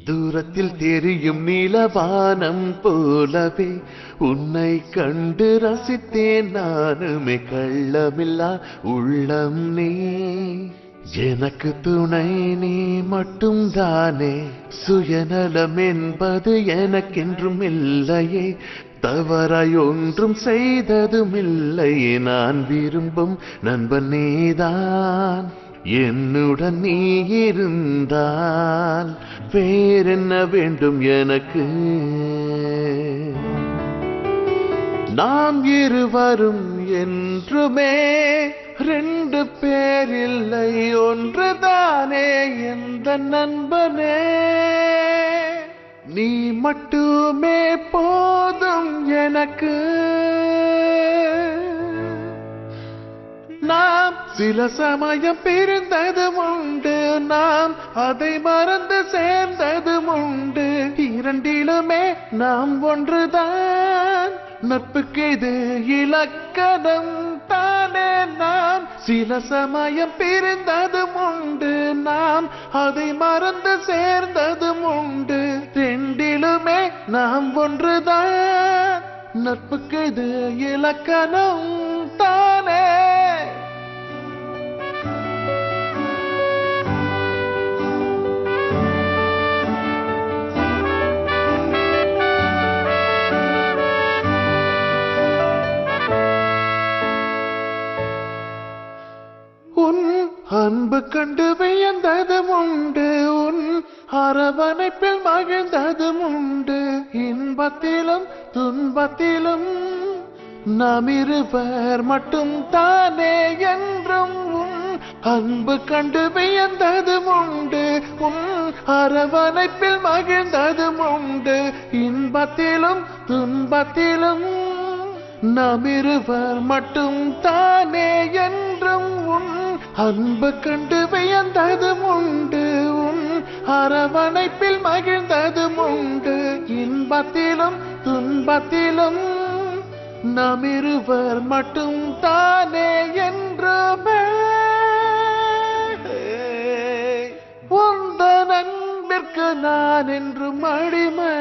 தூரத்தில் தெரியும் நீலவானம் போலவே உன்னை கண்டு ரசித்தேன் நானுமே கள்ளமில்லா உள்ளம் நீ எனக்கு துணை நீ மட்டும் தானே சுயநலம் என்பது எனக்கென்றும் இல்லையே தவறாய் ஒன்றும் செய்ததும் இல்லையே நான் விரும்பும் நண்பன் நீதான் என்னுடன் நீ இருந்தால் வேறென்ன வேண்டும் எனக்கு நாம் இருவரும் என்றுமே ரெண்டு பேரில்லை ஒன்றுதானே எந்த நண்பனே நீ மட்டுமே போதும் எனக்கு நாம் சில சமயம் பிரிந்ததும் உண்டு நாம் அதை மறந்து சேர்ந்ததும் உண்டு இரண்டிலுமே நாம் ஒன்றுதான் நட்புக்கு இது இலக்கணம் தானே நாம் சில சமயம் பிரிந்ததும் உண்டு நாம் அதை மறந்து சேர்ந்ததும் உண்டு ரெண்டிலுமே நாம் ஒன்றுதான் நட்புக்கு இது இலக்கணம் தானே உன் அன்பு கண்டு வியந்ததும் உண்டு உன் அரவணைப்பில் மகிழ்ந்ததும் உண்டு இன்பத்திலும் துன்பத்திலும் நாம் இருவர் மட்டும் தானே என்றும் உன் அன்பு கண்டு வியந்ததும் உண்டு உன் அரவணைப்பில் மகிழ்ந்ததும் உண்டு இன்பத்திலும் துன்பத்திலும் நாம் இருவர் மட்டும் தானே என்றும் உன் அன்பு கண்டு வியந்ததும் உண்டு உன் அரவணைப்பில் மகிழ்ந்ததும் உண்டு இன்பத்திலும் துன்பத்திலும் நாம் இருவர் மட்டும் தானே என்றுமே உந்தன் அன்பிற்கு நான் என்றும் அடிமை